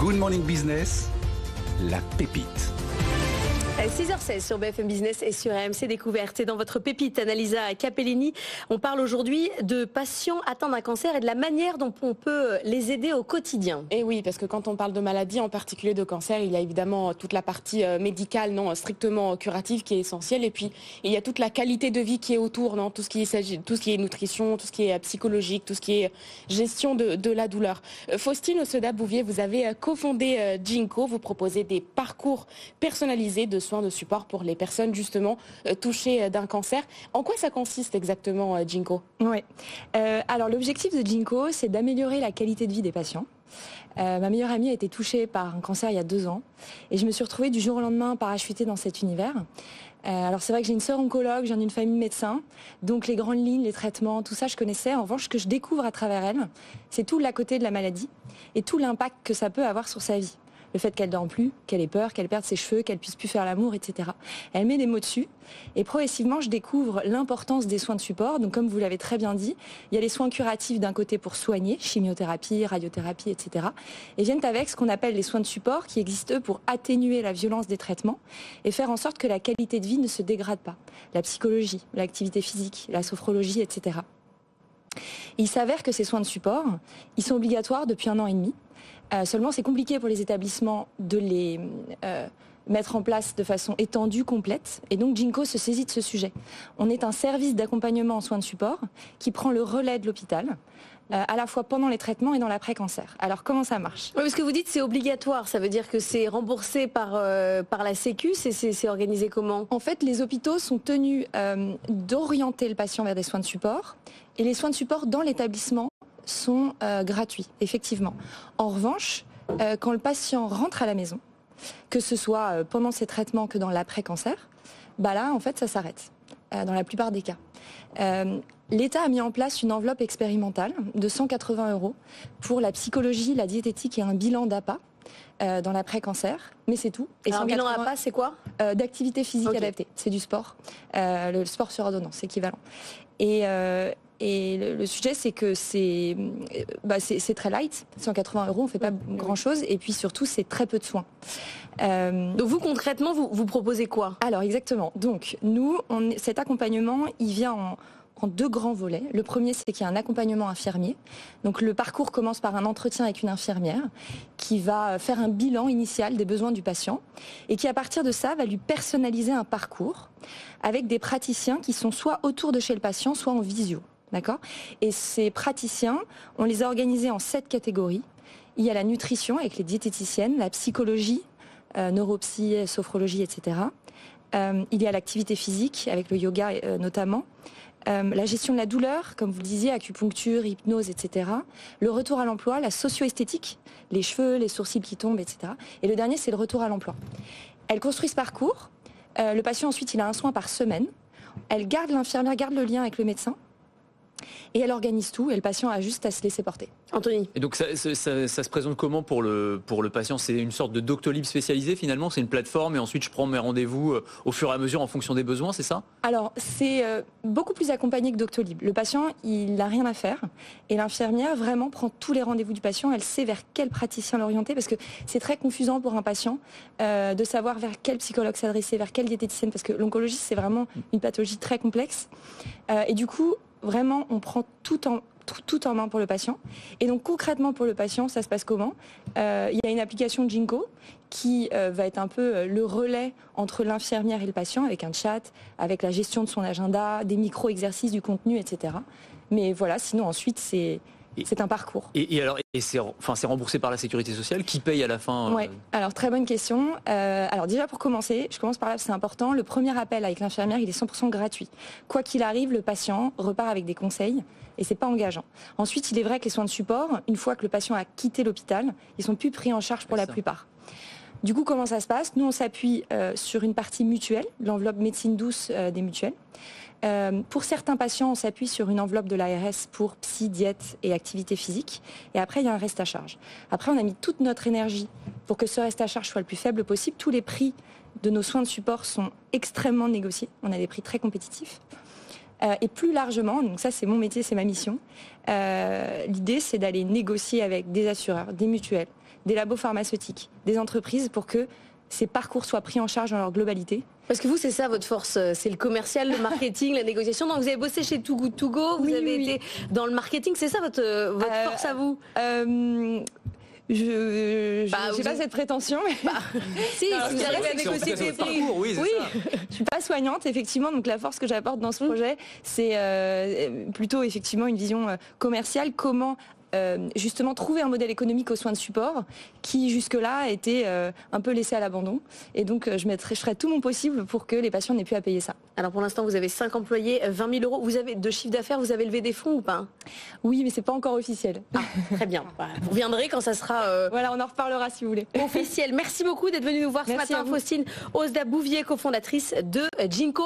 Good Morning Business, la pépite. 6h16 sur BFM Business et sur RMC Découverte. Et dans votre pépite, Annalisa Capellini, on parle aujourd'hui de patients atteints d'un cancer et de la manière dont on peut les aider au quotidien. Et oui, parce que quand on parle de maladie, en particulier de cancer, il y a évidemment toute la partie médicale, non strictement curative, qui est essentielle. Et puis, il y a toute la qualité de vie qui est autour, non, tout ce qui est nutrition, tout ce qui est psychologique, tout ce qui est gestion de la douleur. Faustine Ossoda-Bouvier, vous avez cofondé Ginkgo. Vous proposez des parcours personnalisés de soins de support pour les personnes justement touchées d'un cancer. En quoi ça consiste exactement, Ginkgo ? Oui. Alors l'objectif de Ginkgo, c'est d'améliorer la qualité de vie des patients. Ma meilleure amie a été touchée par un cancer il y a 2 ans et je me suis retrouvée du jour au lendemain parachutée dans cet univers. Alors c'est vrai que j'ai une sœur oncologue, je viens d'une famille de médecins, donc les grandes lignes, les traitements, tout ça je connaissais. En revanche, ce que je découvre à travers elle, c'est tout l'à côté de la maladie et tout l'impact que ça peut avoir sur sa vie. Le fait qu'elle ne dorme plus, qu'elle ait peur, qu'elle perde ses cheveux, qu'elle puisse plus faire l'amour, etc. Elle met des mots dessus et progressivement je découvre l'importance des soins de support. Donc comme vous l'avez très bien dit, il y a les soins curatifs d'un côté pour soigner, chimiothérapie, radiothérapie, etc. Et viennent avec ce qu'on appelle les soins de support qui existent eux pour atténuer la violence des traitements et faire en sorte que la qualité de vie ne se dégrade pas. La psychologie, l'activité physique, la sophrologie, etc. Il s'avère que ces soins de support, ils sont obligatoires depuis 1 an et demi. Seulement, c'est compliqué pour les établissements de les mettre en place de façon étendue, complète. Et donc, Ginkgo se saisit de ce sujet. On est un service d'accompagnement en soins de support qui prend le relais de l'hôpital, à la fois pendant les traitements et dans l'après-cancer. Alors, comment ça marche ? Oui, parce que vous dites c'est obligatoire, ça veut dire que c'est remboursé par la Sécu, c'est organisé comment ? En fait, les hôpitaux sont tenus d'orienter le patient vers des soins de support. Et les soins de support dans l'établissement sont gratuits, effectivement. En revanche, quand le patient rentre à la maison, que ce soit pendant ses traitements que dans l'après-cancer, bah là, en fait, ça s'arrête, dans la plupart des cas. L'État a mis en place une enveloppe expérimentale de 180 € pour la psychologie, la diététique et un bilan d'APA dans l'après-cancer, mais c'est tout. Et un bilan APA, c'est quoi ? D'activité physique adaptée, c'est du sport, le sport sur ordonnance, c'est équivalent. Et le sujet, c'est que c'est très light, 180 €, on ne fait pas grand-chose, et puis surtout, c'est très peu de soins. Donc vous, concrètement, vous proposez quoi ? Alors, exactement. Donc, nous, cet accompagnement, il vient en 2 grands volets. Le premier, c'est qu'il y a un accompagnement infirmier. Donc, le parcours commence par un entretien avec une infirmière qui va faire un bilan initial des besoins du patient et qui, à partir de ça, va lui personnaliser un parcours avec des praticiens qui sont soit autour de chez le patient, soit en visio. D'accord ? Et ces praticiens, on les a organisés en 7 catégories. Il y a la nutrition avec les diététiciennes, la psychologie, neuropsy, sophrologie, etc. Il y a l'activité physique avec le yoga notamment. La gestion de la douleur, comme vous le disiez, acupuncture, hypnose, etc. Le retour à l'emploi, la socio-esthétique, les cheveux, les sourcils qui tombent, etc. Et le dernier, c'est le retour à l'emploi. Elle construit ce parcours. Le patient, ensuite, il a un soin par semaine. L'infirmière garde le lien avec le médecin. Et elle organise tout et le patient a juste à se laisser porter. Anthony. Et donc ça se présente comment pour le patient ? C'est une sorte de Doctolib spécialisé finalement ? C'est une plateforme et ensuite je prends mes rendez-vous au fur et à mesure en fonction des besoins, c'est ça ? Alors c'est beaucoup plus accompagné que Doctolib. Le patient, il n'a rien à faire et l'infirmière vraiment prend tous les rendez-vous du patient. Elle sait vers quel praticien l'orienter parce que c'est très confusant pour un patient de savoir vers quel psychologue s'adresser, vers quelle diététicienne parce que l'oncologie c'est vraiment une pathologie très complexe et du coup vraiment, on prend tout en main pour le patient. Et donc, concrètement, pour le patient, ça se passe comment ? Il y a une application Ginkgo qui va être un peu le relais entre l'infirmière et le patient, avec un chat, avec la gestion de son agenda, des micro-exercices, du contenu, etc. Mais voilà, sinon, ensuite, c'est un parcours. Et c'est remboursé par la sécurité sociale ? Qui paye à la fin Ouais. Alors, très bonne question. Alors, déjà, pour commencer, je commence par là, c'est important. Le premier appel avec l'infirmière, il est 100% gratuit. Quoi qu'il arrive, le patient repart avec des conseils et c'est pas engageant. Ensuite, il est vrai que les soins de support, une fois que le patient a quitté l'hôpital, ils sont plus pris en charge pour la plupart. Du coup, comment ça se passe ? Nous, on s'appuie sur une partie mutuelle, l'enveloppe médecine douce des mutuelles. Pour certains patients, on s'appuie sur une enveloppe de l'ARS pour psy, diète et activité physique. Et après, il y a un reste à charge. Après, on a mis toute notre énergie pour que ce reste à charge soit le plus faible possible. Tous les prix de nos soins de support sont extrêmement négociés. On a des prix très compétitifs. Et plus largement, donc ça c'est mon métier, c'est ma mission, l'idée c'est d'aller négocier avec des assureurs, des mutuelles, des labos pharmaceutiques, des entreprises pour que ces parcours soient pris en charge dans leur globalité. Parce que vous, c'est ça votre force, c'est le commercial, le marketing, la négociation. Donc vous avez bossé chez Too Good To Go, vous avez été dans le marketing, c'est ça votre force à vous? Je n'ai pas cette prétention. Mais... si, vous avez négocié des prix. Oui, je suis pas soignante, effectivement. Donc la force que j'apporte dans ce projet, c'est plutôt effectivement une vision commerciale. Comment justement trouver un modèle économique aux soins de support qui jusque-là était un peu laissé à l'abandon. Et donc je ferai tout mon possible pour que les patients n'aient plus à payer ça. Alors pour l'instant, vous avez 5 employés, 20 000 euros. Vous avez de chiffre d'affaires, vous avez levé des fonds ou pas? Oui, mais c'est pas encore officiel. Ah, très bien. Vous reviendrez quand ça sera voilà, on en reparlera si vous voulez. Officiel. Merci beaucoup d'être venu nous voir ce matin, Faustine Osda-Bouvier, cofondatrice de Ginkgo.